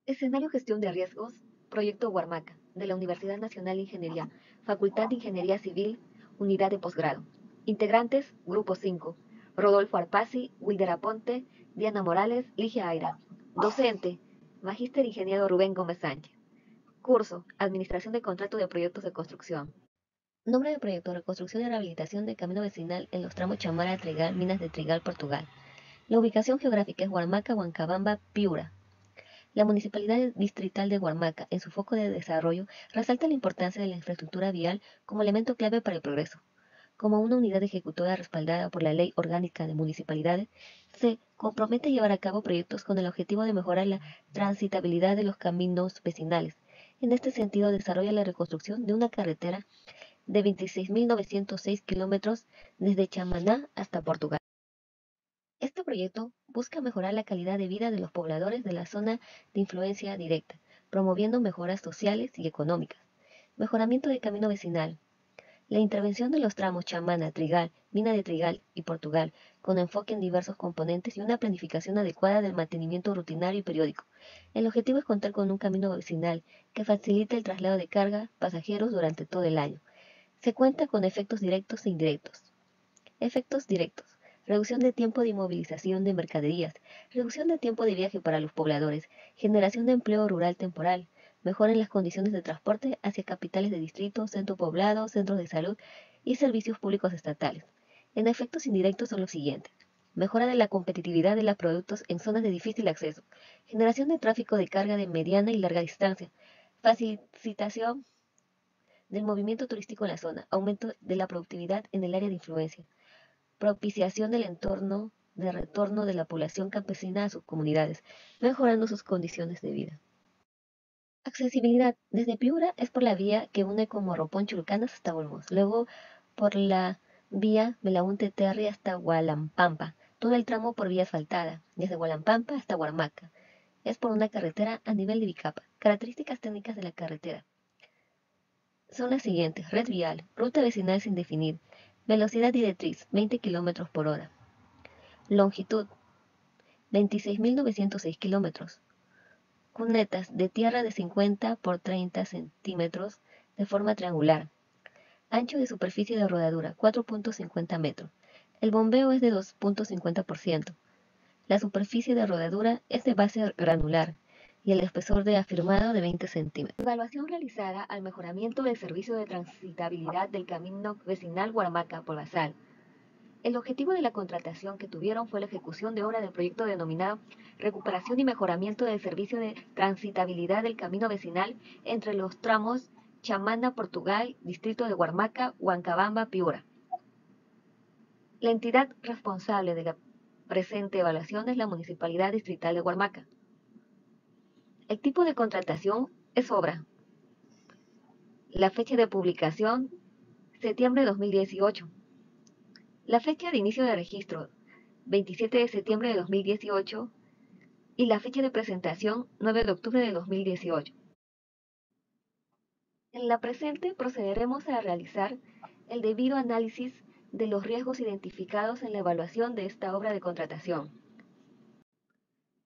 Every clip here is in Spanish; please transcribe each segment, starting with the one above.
Escenario Gestión de Riesgos, Proyecto Huarmaca, de la Universidad Nacional de Ingeniería, Facultad de Ingeniería Civil, Unidad de Posgrado. Integrantes, Grupo 5. Rodolfo Arpasi, Wilder Aponte, Diana Morales, Ligia Aira. Docente, Magíster Ingeniero Rubén Gómez Sánchez. Curso, Administración de Contrato de Proyectos de Construcción. Nombre del proyecto, reconstrucción y rehabilitación del camino vecinal en los tramos Chamara-Trigal, Minas de Trigal, Portugal. La ubicación geográfica es Huarmaca, Huancabamba, Piura. La Municipalidad Distrital de Huarmaca, en su foco de desarrollo, resalta la importancia de la infraestructura vial como elemento clave para el progreso. Como una unidad ejecutora respaldada por la Ley Orgánica de Municipalidades, se compromete a llevar a cabo proyectos con el objetivo de mejorar la transitabilidad de los caminos vecinales. En este sentido, desarrolla la reconstrucción de una carretera de 26.906 kilómetros desde Chamaná hasta Portugal. Este proyecto busca mejorar la calidad de vida de los pobladores de la zona de influencia directa, promoviendo mejoras sociales y económicas. Mejoramiento del camino vecinal. La intervención de los tramos Chamana, Trigal, Mina de Trigal y Portugal, con enfoque en diversos componentes y una planificación adecuada del mantenimiento rutinario y periódico. El objetivo es contar con un camino vecinal que facilite el traslado de carga, pasajeros durante todo el año. Se cuenta con efectos directos e indirectos. Efectos directos. Reducción de tiempo de inmovilización de mercaderías, reducción de tiempo de viaje para los pobladores, generación de empleo rural temporal, mejora en las condiciones de transporte hacia capitales de distrito, centro poblado, centros de salud y servicios públicos estatales. En efectos indirectos son los siguientes. Mejora de la competitividad de los productos en zonas de difícil acceso, generación de tráfico de carga de mediana y larga distancia, facilitación del movimiento turístico en la zona, aumento de la productividad en el área de influencia, propiciación del entorno de retorno de la población campesina a sus comunidades, mejorando sus condiciones de vida. Accesibilidad. Desde Piura es por la vía que une con Morropón Chulcanas hasta Olmos, luego por la vía Belaúnte Terry hasta Hualampampa, todo el tramo por vía asfaltada, desde Hualampampa hasta Huarmaca. Es por una carretera a nivel de Bicapa. Características técnicas de la carretera son las siguientes: red vial, ruta vecinal sin definir, velocidad directriz 20 km por hora, longitud 26.906 kilómetros, cunetas de tierra de 50 por 30 centímetros de forma triangular, ancho de superficie de rodadura 4.50 metros, el bombeo es de 2.50%, la superficie de rodadura es de base granular y el espesor de afirmado de 20 centímetros. Evaluación realizada al mejoramiento del servicio de transitabilidad del camino vecinal Huarmaca por Basal. El objetivo de la contratación que tuvieron fue la ejecución de obra del proyecto denominado Recuperación y Mejoramiento del Servicio de Transitabilidad del Camino Vecinal entre los tramos Chamana, Portugal, Distrito de Huarmaca, Huancabamba, Piura. La entidad responsable de la presente evaluación es la Municipalidad Distrital de Huarmaca. El tipo de contratación es obra. La fecha de publicación, septiembre de 2018. La fecha de inicio de registro, 27 de septiembre de 2018, y la fecha de presentación, 9 de octubre de 2018. En la presente procederemos a realizar el debido análisis de los riesgos identificados en la evaluación de esta obra de contratación.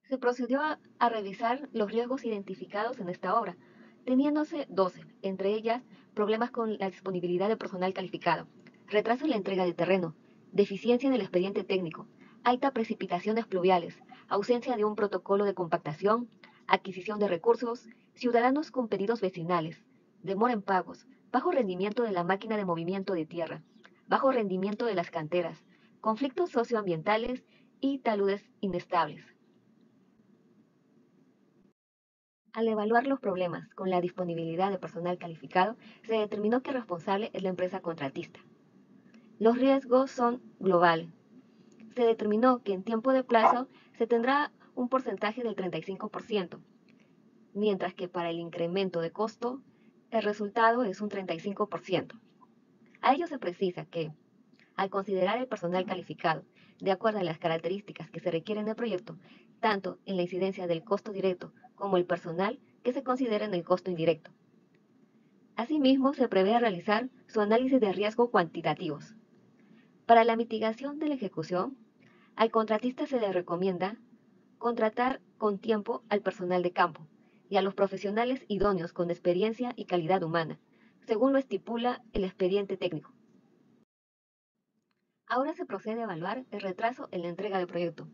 Se procedió a revisar los riesgos identificados en esta obra, teniéndose 12, entre ellas problemas con la disponibilidad de personal calificado, retraso en la entrega de terreno, deficiencia en el expediente técnico, alta precipitaciones pluviales, ausencia de un protocolo de compactación, adquisición de recursos, ciudadanos con pedidos vecinales, demora en pagos, bajo rendimiento de la máquina de movimiento de tierra, bajo rendimiento de las canteras, conflictos socioambientales y taludes inestables. Al evaluar los problemas con la disponibilidad de personal calificado, se determinó que el responsable es la empresa contratista. Los riesgos son globales. Se determinó que en tiempo de plazo se tendrá un porcentaje del 35%, mientras que para el incremento de costo el resultado es un 35%. A ello se precisa que, al considerar el personal calificado, de acuerdo a las características que se requieren del proyecto, tanto en la incidencia del costo directo como el personal que se considera en el costo indirecto. Asimismo, se prevé realizar su análisis de riesgo cuantitativos. Para la mitigación de la ejecución, al contratista se le recomienda contratar con tiempo al personal de campo, y a los profesionales idóneos con experiencia y calidad humana, según lo estipula el expediente técnico. Ahora se procede a evaluar el retraso en la entrega del proyecto.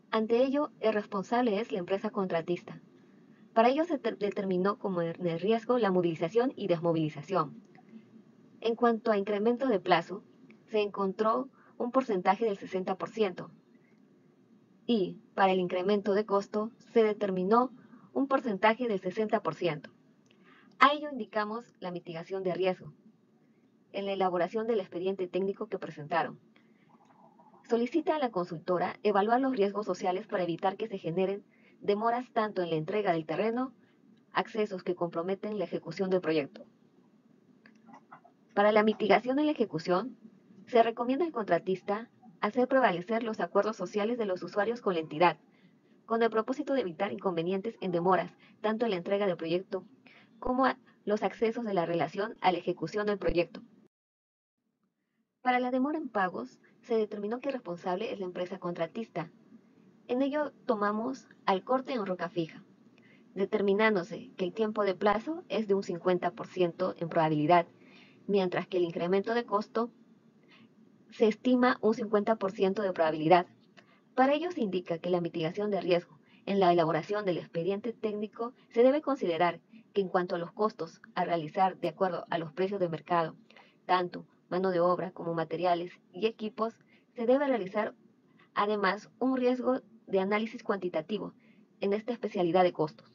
Ante ello, el responsable es la empresa contratista. Para ello se determinó como de riesgo la movilización y desmovilización. En cuanto a incremento de plazo, se encontró un porcentaje del 60% y para el incremento de costo se determinó un porcentaje del 60%. A ello indicamos la mitigación de riesgo en la elaboración del expediente técnico que presentaron. Solicita a la consultora evaluar los riesgos sociales para evitar que se generen demoras tanto en la entrega del terreno, accesos que comprometen la ejecución del proyecto. Para la mitigación de la ejecución, se recomienda al contratista hacer prevalecer los acuerdos sociales de los usuarios con la entidad, con el propósito de evitar inconvenientes en demoras, tanto en la entrega del proyecto como a los accesos de la relación a la ejecución del proyecto. Para la demora en pagos, se determinó que el responsable es la empresa contratista. En ello tomamos al corte en roca fija, determinándose que el tiempo de plazo es de un 50% en probabilidad, mientras que el incremento de costo se estima un 50% de probabilidad. Para ello se indica que la mitigación de riesgo en la elaboración del expediente técnico se debe considerar que en cuanto a los costos a realizar de acuerdo a los precios de mercado, tanto mano de obra como materiales y equipos, se debe realizar además un riesgo de análisis cuantitativo en esta especialidad de costos.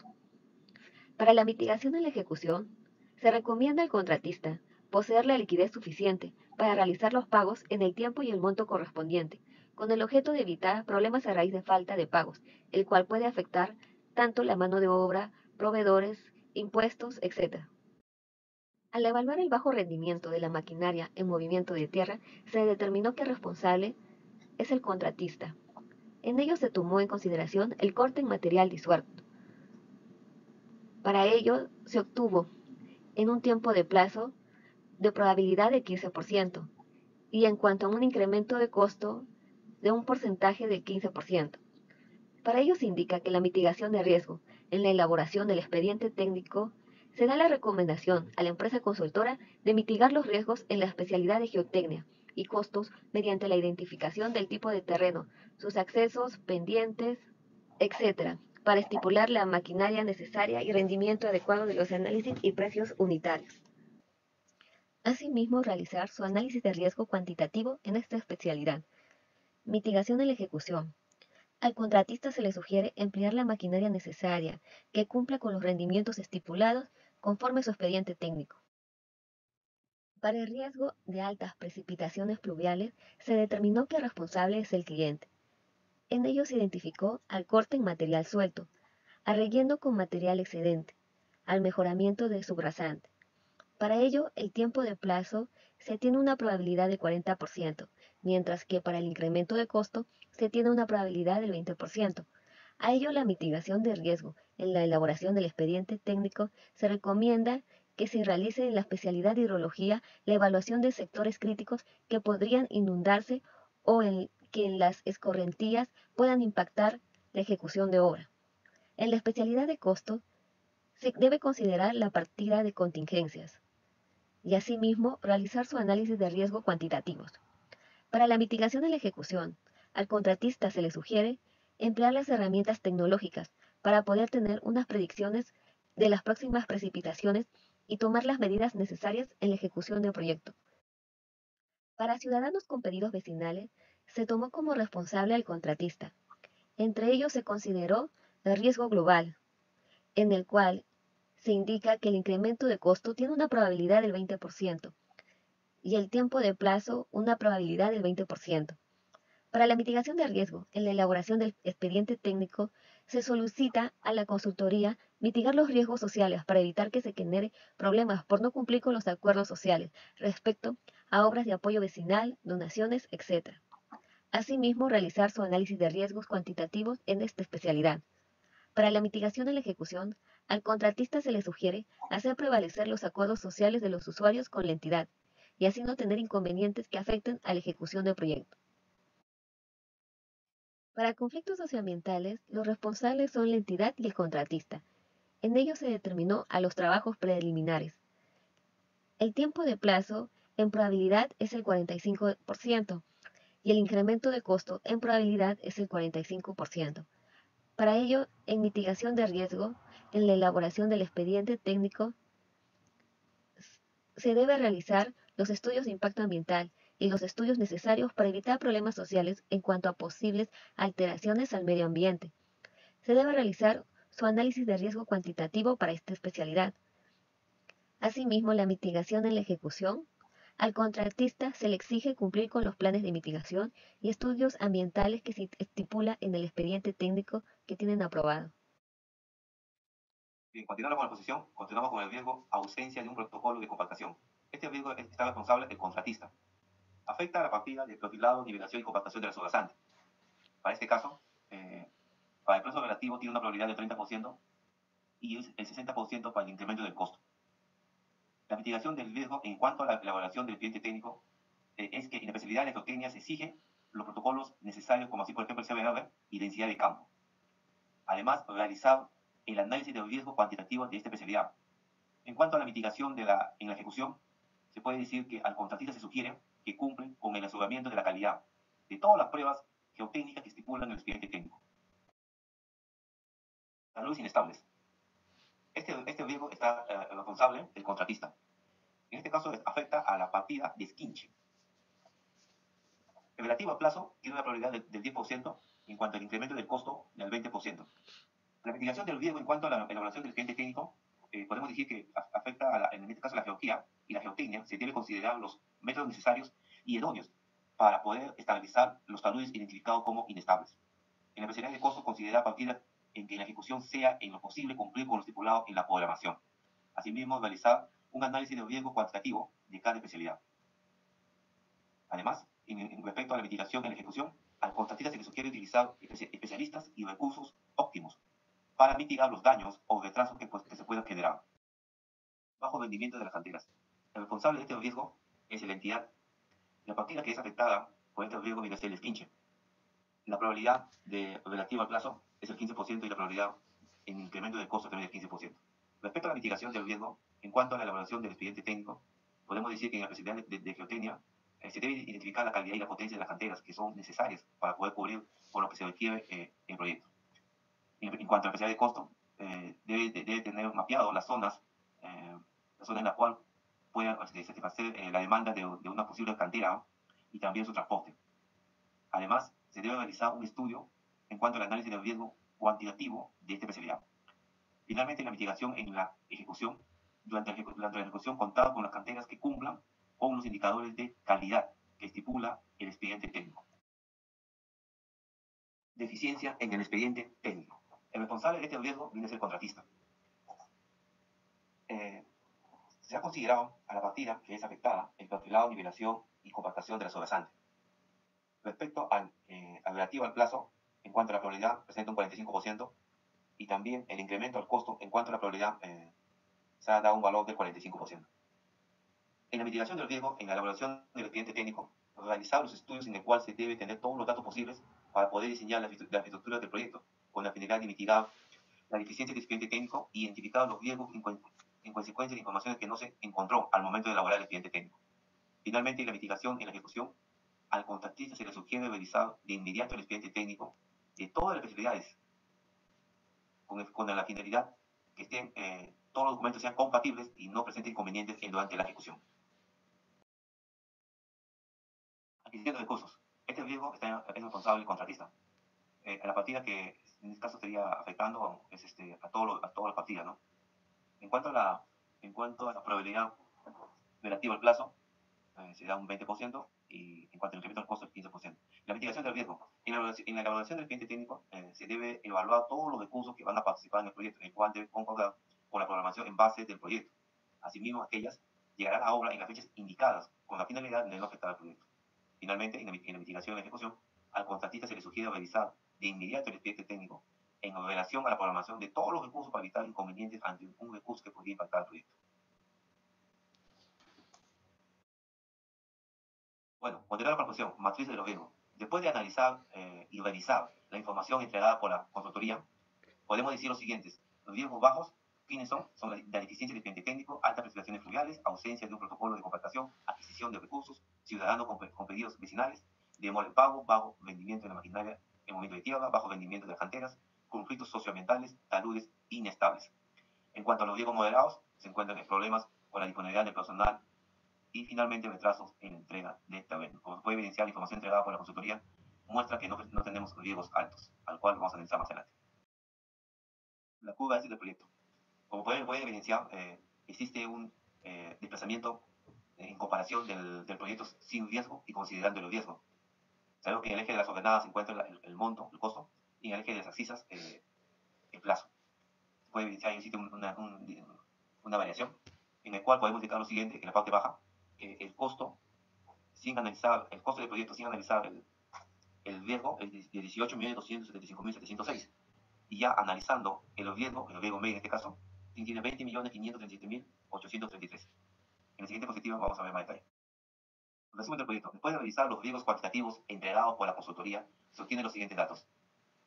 Para la mitigación en la ejecución, se recomienda al contratista poseer la liquidez suficiente para realizar los pagos en el tiempo y el monto correspondiente, con el objeto de evitar problemas a raíz de falta de pagos, el cual puede afectar tanto la mano de obra, proveedores, impuestos, etc. Al evaluar el bajo rendimiento de la maquinaria en movimiento de tierra, se determinó que el responsable es el contratista. En ello se tomó en consideración el corte en material disuelto. Para ello se obtuvo en un tiempo de plazo de probabilidad de 15% y en cuanto a un incremento de costo de un porcentaje del 15%. Para ello se indica que la mitigación de riesgo en la elaboración del expediente técnico se da la recomendación a la empresa consultora de mitigar los riesgos en la especialidad de geotecnia y costos mediante la identificación del tipo de terreno, sus accesos, pendientes, etc., para estipular la maquinaria necesaria y rendimiento adecuado de los análisis y precios unitarios. Asimismo, realizar su análisis de riesgo cuantitativo en esta especialidad. Mitigación de la ejecución. Al contratista se le sugiere emplear la maquinaria necesaria que cumpla con los rendimientos estipulados conforme su expediente técnico. Para el riesgo de altas precipitaciones pluviales, se determinó que el responsable es el cliente. En ello se identificó al corte en material suelto, al relleno con material excedente, al mejoramiento de subrasante. Para ello, el tiempo de plazo se tiene una probabilidad de 40%, mientras que para el incremento de costo se tiene una probabilidad del 20%. A ello, la mitigación de riesgo en la elaboración del expediente técnico se recomienda que se realice en la especialidad de hidrología la evaluación de sectores críticos que podrían inundarse o que en las escorrentías puedan impactar la ejecución de obra. En la especialidad de costo se debe considerar la partida de contingencias y asimismo realizar su análisis de riesgo cuantitativos. Para la mitigación de la ejecución, al contratista se le sugiere emplear las herramientas tecnológicas para poder tener unas predicciones de las próximas precipitaciones y tomar las medidas necesarias en la ejecución del proyecto. Para ciudadanos con pedidos vecinales, se tomó como responsable al contratista. Entre ellos se consideró el riesgo global, en el cual se indica que el incremento de costo tiene una probabilidad del 20% y el tiempo de plazo una probabilidad del 20%. Para la mitigación de riesgo en la elaboración del expediente técnico, se solicita a la consultoría mitigar los riesgos sociales para evitar que se genere problemas por no cumplir con los acuerdos sociales respecto a obras de apoyo vecinal, donaciones, etc. Asimismo, realizar su análisis de riesgos cuantitativos en esta especialidad. Para la mitigación de la ejecución, al contratista se le sugiere hacer prevalecer los acuerdos sociales de los usuarios con la entidad y así no tener inconvenientes que afecten a la ejecución del proyecto. Para conflictos socioambientales, los responsables son la entidad y el contratista. En ello se determinó a los trabajos preliminares. El tiempo de plazo en probabilidad es el 45% y el incremento de costo en probabilidad es el 45%. Para ello, en mitigación de riesgo, en la elaboración del expediente técnico, se debe realizar los estudios de impacto ambiental y los estudios necesarios para evitar problemas sociales en cuanto a posibles alteraciones al medio ambiente. Se debe realizar su análisis de riesgo cuantitativo para esta especialidad. Asimismo, la mitigación en la ejecución. Al contratista se le exige cumplir con los planes de mitigación y estudios ambientales que se estipula en el expediente técnico que tienen aprobado. Bien, continuando con la exposición, continuamos con el riesgo ausencia de un protocolo de compactación. Este riesgo está responsable el contratista. Afecta a la partida de profilado, nivelación y compactación de la sobrasante. Para este caso, para el plazo relativo tiene una probabilidad del 30% y el 60% para el incremento del costo. La mitigación del riesgo en cuanto a la elaboración del expediente técnico es que en la especialidad de geotecnia se exigen los protocolos necesarios, como así por ejemplo el CBR y densidad de campo. Además, realizar el análisis del riesgo cuantitativo de esta especialidad. En cuanto a la mitigación en la ejecución, se puede decir que al contratista se sugiere que cumplen con el aseguramiento de la calidad de todas las pruebas geotécnicas que estipulan el expediente técnico. Saludos inestables. Este riesgo está responsable del contratista. En este caso afecta a la partida de esquinche. El relativo al plazo tiene una probabilidad del 10% en cuanto al incremento del costo del 20%. La mitigación del riesgo en cuanto a la elaboración del expediente técnico, podemos decir que afecta en este caso a la geología y la geotecnia. Se debe considerar los métodos necesarios y idóneos para poder estabilizar los taludes identificados como inestables. En la especialidad de costo considera a partir en que la ejecución sea en lo posible cumplir con lo estipulado en la programación. Asimismo, realizar un análisis de riesgo cuantitativo de cada especialidad. Además, en respecto a la mitigación en la ejecución, al contratista se le sugiere utilizar especialistas y recursos óptimos para mitigar los daños o retrasos que se puedan generar. Bajo rendimiento de las canteras. El responsable de este riesgo es la entidad. La partida que es afectada por este riesgo viene a ser el esquinche. La probabilidad relativa al plazo es el 15% y la probabilidad en incremento del costo también es el 15%. Respecto a la mitigación del riesgo, en cuanto a la elaboración del expediente técnico, podemos decir que en la especialidad de geotecnia se debe identificar la calidad y la potencia de las canteras que son necesarias para poder cubrir con lo que se requiere el proyecto. En cuanto a la especialidad de costo, debe tener mapeado las zonas en la cual pueda satisfacer la demanda de una posible cantera y también su transporte. Además, se debe realizar un estudio en cuanto al análisis del riesgo cuantitativo de esta especialidad. Finalmente, la mitigación en la ejecución. Durante la ejecución, contar con las canteras que cumplan con los indicadores de calidad que estipula el expediente técnico. Deficiencia en el expediente técnico. El responsable de este riesgo viene a ser el contratista. Se ha considerado a la partida que es afectada el perfilado, nivelación y compactación de la sobrasante. Respecto al relativo al plazo, en cuanto a la probabilidad, presenta un 45%, y también el incremento al costo, en cuanto a la probabilidad, se ha dado un valor del 45%. En la mitigación del riesgo, en la elaboración del expediente técnico, realizar los estudios en el cual se debe tener todos los datos posibles para poder diseñar la infraestructura del proyecto, con la finalidad de mitigar la deficiencia del expediente técnico y identificar los riesgos en consecuencia de informaciones que no se encontró al momento de elaborar el expediente técnico. Finalmente, en la mitigación en la ejecución, al contratista se le sugiere revisar de inmediato el expediente técnico de todas las especialidades, con la finalidad que todos los documentos sean compatibles y no presenten inconvenientes durante la ejecución. Adquisición de recursos. Este riesgo es responsable del contratista. A la partida que en este caso estaría afectando es a toda la partida, ¿no? En cuanto a la probabilidad relativa al plazo, se da un 20% y en cuanto al incremento del costo, el 15%. La mitigación del riesgo. En la elaboración del expediente técnico se debe evaluar todos los recursos que van a participar en el proyecto, en el cual debe concordar con la programación en base del proyecto. Asimismo, aquellas llegarán a la obra en las fechas indicadas con la finalidad de no afectar al proyecto. Finalmente, en la mitigación y la ejecución, al contratista se le sugiere revisar de inmediato el expediente técnico en relación a la programación de todos los recursos para evitar inconvenientes ante un recurso que podría impactar al proyecto. Bueno, continuar la conclusión, matriz de los riesgos. Después de analizar y revisar la información entregada por la consultoría, podemos decir los siguientes: los riesgos bajos fines son la deficiencia de expediente técnico, altas precipitaciones fluviales, ausencia de un protocolo de compactación, adquisición de recursos, ciudadano con pedidos vecinales, demora en pago, bajo vendimiento de la maquinaria en momento de tierra, bajo vendimiento de las canteras, conflictos socioambientales, taludes inestables. En cuanto a los riesgos moderados, se encuentran problemas con la disponibilidad de personal y finalmente retrasos en la entrega de terreno. Como se puede evidenciar, la información entregada por la consultoría muestra que no tenemos riesgos altos, al cual vamos a analizar más adelante. La curva S del proyecto. Como pueden evidenciar, existe un desplazamiento en comparación del proyecto sin riesgo y considerando el riesgo. Sabemos que en el eje de las ordenadas se encuentra el monto, el costo, y en el eje de las abscisas el plazo. Se puede evidenciar, existe una variación en la cual podemos indicar lo siguiente, que en la parte baja, el costo del proyecto sin analizar el riesgo es de 18.275.706. Y ya analizando el riesgo medio en este caso, tiene 20.537.833. En la siguiente diapositiva vamos a ver más detalle. Resumen del proyecto. Después de revisar los riesgos cuantitativos entregados por la consultoría, se obtienen los siguientes datos.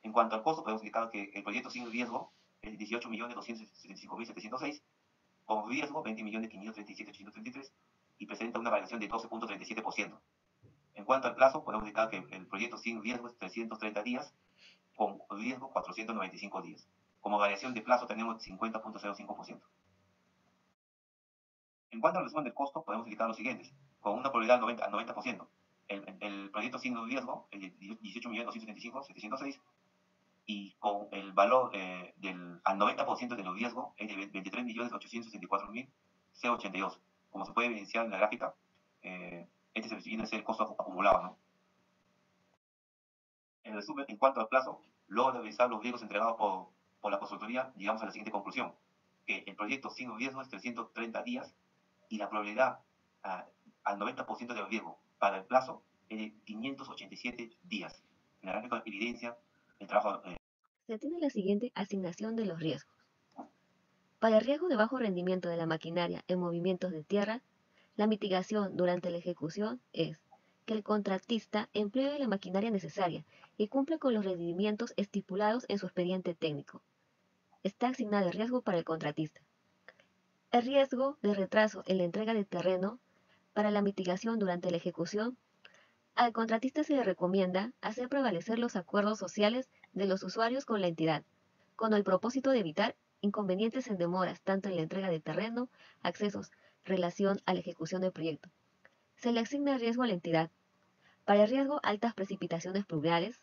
En cuanto al costo, podemos indicar que el proyecto sin riesgo es 18.275.706, con riesgo 20.537.833 y presenta una variación de 12.37%. En cuanto al plazo, podemos indicar que el proyecto sin riesgo es 330 días, con riesgo 495 días. Como variación de plazo tenemos 50.05%. En cuanto al resumen del costo, podemos indicar los siguientes. Con una probabilidad al 90%. El proyecto sin riesgo es de 18.275.706 y con el valor al 90% del riesgo es de 23.864.082. Como se puede evidenciar en la gráfica, este viene a ser el costo acumulado, ¿no? En resumen, en cuanto al plazo, luego de revisar los riesgos entregados por la consultoría, llegamos a la siguiente conclusión, que el proyecto sin riesgo es 330 días y la probabilidad al 90% del riesgo para el plazo es de 587 días. En la gráfica evidencia el trabajo. Se tiene la siguiente asignación de los riesgos. Para el riesgo de bajo rendimiento de la maquinaria en movimientos de tierra, la mitigación durante la ejecución es que el contratista emplee la maquinaria necesaria y cumpla con los rendimientos estipulados en su expediente técnico. Está asignado el riesgo para el contratista. El riesgo de retraso en la entrega de terreno para la mitigación durante la ejecución, al contratista se le recomienda hacer prevalecer los acuerdos sociales de los usuarios con la entidad, con el propósito de evitar inconvenientes en demoras tanto en la entrega de terreno, accesos, relación a la ejecución del proyecto. Se le asigna riesgo a la entidad. Para el riesgo altas precipitaciones pluviales,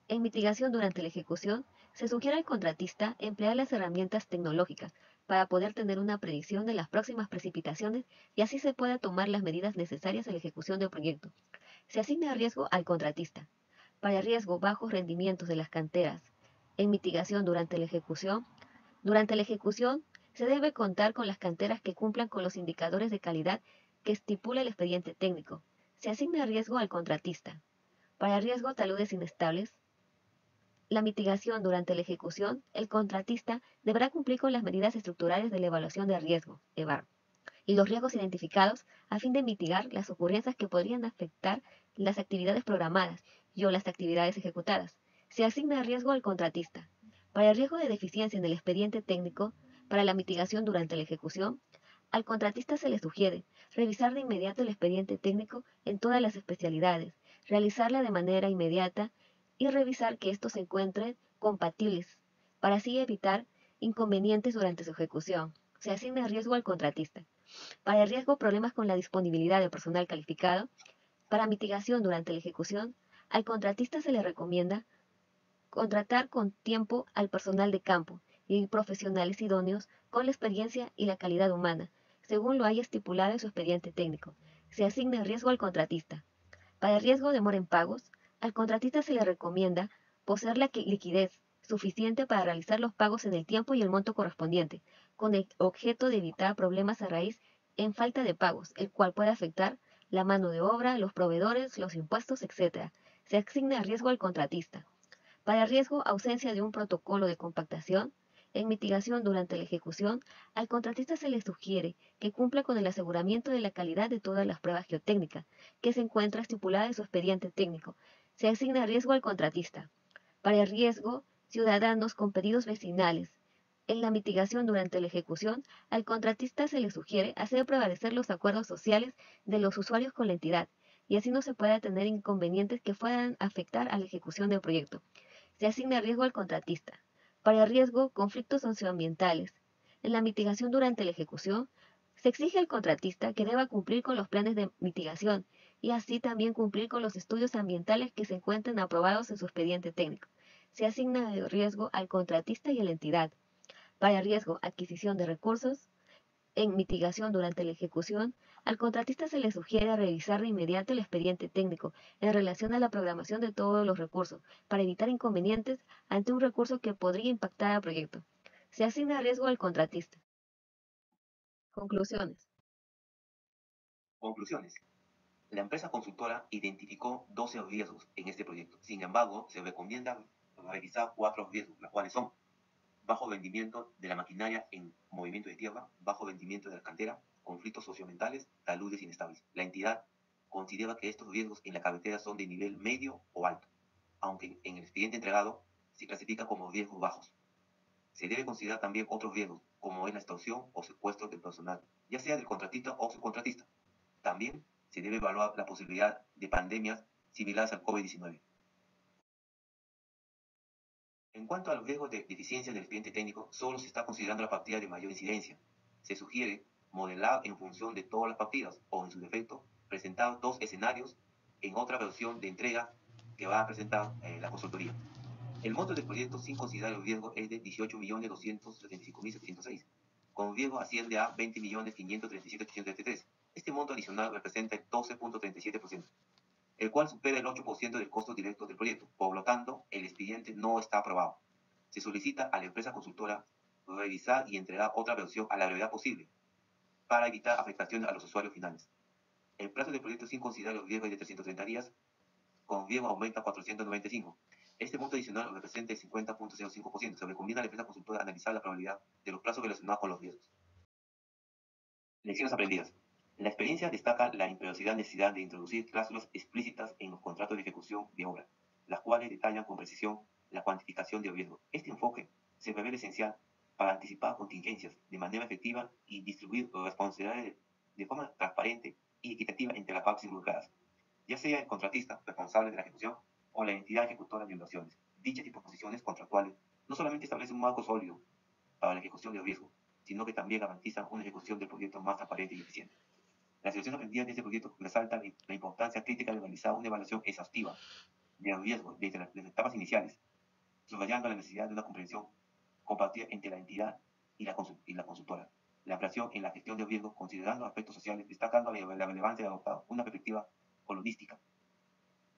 en mitigación durante la ejecución, se sugiere al contratista emplear las herramientas tecnológicas para poder tener una predicción de las próximas precipitaciones y así se pueda tomar las medidas necesarias a la ejecución del proyecto. Se asigna riesgo al contratista. Para el riesgo bajos rendimientos de las canteras, en mitigación durante la ejecución se debe contar con las canteras que cumplan con los indicadores de calidad que estipula el expediente técnico. Se asigna riesgo al contratista. Para el riesgo taludes inestables, la mitigación durante la ejecución, el contratista deberá cumplir con las medidas estructurales de la evaluación de riesgo, EVAR, y los riesgos identificados a fin de mitigar las ocurrencias que podrían afectar las actividades programadas y o las actividades ejecutadas. Se asigna riesgo al contratista. Para el riesgo de deficiencia en el expediente técnico, para la mitigación durante la ejecución, al contratista se le sugiere revisar de inmediato el expediente técnico en todas las especialidades, realizarla de manera inmediata y revisar que estos se encuentren compatibles, para así evitar inconvenientes durante su ejecución. Se asigna riesgo al contratista. Para el riesgo problemas con la disponibilidad de personal calificado, para mitigación durante la ejecución, al contratista se le recomienda contratar con tiempo al personal de campo y profesionales idóneos con la experiencia y la calidad humana, según lo haya estipulado en su expediente técnico. Se asigna riesgo al contratista. Para el riesgo de demora en pagos, al contratista se le recomienda poseer la liquidez suficiente para realizar los pagos en el tiempo y el monto correspondiente, con el objeto de evitar problemas a raíz en falta de pagos, el cual puede afectar la mano de obra, los proveedores, los impuestos, etc. Se asigna riesgo al contratista. Para el riesgo ausencia de un protocolo de compactación, en mitigación durante la ejecución, al contratista se le sugiere que cumpla con el aseguramiento de la calidad de todas las pruebas geotécnicas que se encuentra estipulada en su expediente técnico. Se asigna riesgo al contratista. Para el riesgo, ciudadanos con pedidos vecinales, En la mitigación durante la ejecución, al contratista se le sugiere hacer prevalecer los acuerdos sociales de los usuarios con la entidad, y así no se pueda tener inconvenientes que puedan afectar a la ejecución del proyecto. Se asigna riesgo al contratista. Para el riesgo, conflictos socioambientales. En la mitigación durante la ejecución, se exige al contratista que deba cumplir con los planes de mitigación y así también cumplir con los estudios ambientales que se encuentren aprobados en su expediente técnico. Se asigna el riesgo al contratista y a la entidad. Para el riesgo, adquisición de recursos. En mitigación durante la ejecución, al contratista se le sugiere revisar de inmediato el expediente técnico en relación a la programación de todos los recursos para evitar inconvenientes ante un recurso que podría impactar al proyecto. Se asigna riesgo al contratista. Conclusiones. Conclusiones. La empresa consultora identificó 12 riesgos en este proyecto. Sin embargo, se recomienda revisar 4 riesgos, los cuales son bajo rendimiento de la maquinaria en movimiento de tierra, bajo rendimiento de la cantera, conflictos socioambientales, taludes inestables. La entidad considera que estos riesgos en la carretera son de nivel medio o alto, aunque en el expediente entregado se clasifica como riesgos bajos. Se debe considerar también otros riesgos, como es la extorsión o secuestro del personal, ya sea del contratista o subcontratista. También se debe evaluar la posibilidad de pandemias similares al COVID-19. En cuanto a los riesgos de deficiencia del expediente técnico, solo se está considerando la partida de mayor incidencia. Se sugiere modelar en función de todas las partidas o, en su defecto, presentar 2 escenarios en otra versión de entrega que va a presentar la consultoría. El monto del proyecto sin considerar el riesgo es de 18.275.706. Con riesgo asciende a 20.537.833. Este monto adicional representa el 12.37%, el cual supera el 8% del costo directo del proyecto. Por lo tanto, el expediente no está aprobado. Se solicita a la empresa consultora revisar y entregar otra versión a la brevedad posible para evitar afectaciones a los usuarios finales. El plazo del proyecto sin considerar los riesgos es de 330 días, con riesgo aumenta a 495. Este monto adicional representa el 50.05%. Se recomienda a la empresa consultora analizar la probabilidad de los plazos relacionados con los riesgos. Lecciones aprendidas. La experiencia destaca la imperiosa necesidad de introducir cláusulas explícitas en los contratos de ejecución de obra, las cuales detallan con precisión la cuantificación de riesgo. Este enfoque se revela esencial para anticipar contingencias de manera efectiva y distribuir responsabilidades de forma transparente y equitativa entre las partes involucradas, ya sea el contratista responsable de la ejecución o la entidad ejecutora de inversiones. Dichas disposiciones contractuales no solamente establecen un marco sólido para la ejecución del riesgo, sino que también garantizan una ejecución del proyecto más transparente y eficiente. Las lecciones aprendidas de este proyecto resaltan la importancia crítica de realizar una evaluación exhaustiva del riesgo desde las etapas iniciales, subrayando la necesidad de una comprensión compartida entre la entidad y la consultora. La ampliación en la gestión de riesgos, considerando aspectos sociales, destacando la relevancia de adoptar una perspectiva holística.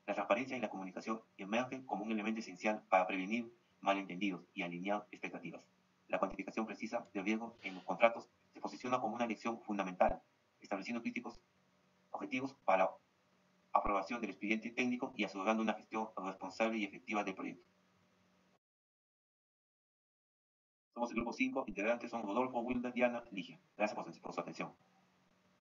La transparencia y la comunicación emergen como un elemento esencial para prevenir malentendidos y alinear expectativas. La cuantificación precisa del riesgo en los contratos se posiciona como una lección fundamental, estableciendo críticos objetivos para la aprobación del expediente técnico y asegurando una gestión responsable y efectiva del proyecto. Somos el grupo 5, integrantes son Rodolfo, Wilder, Diana, Ligia. Gracias por su atención.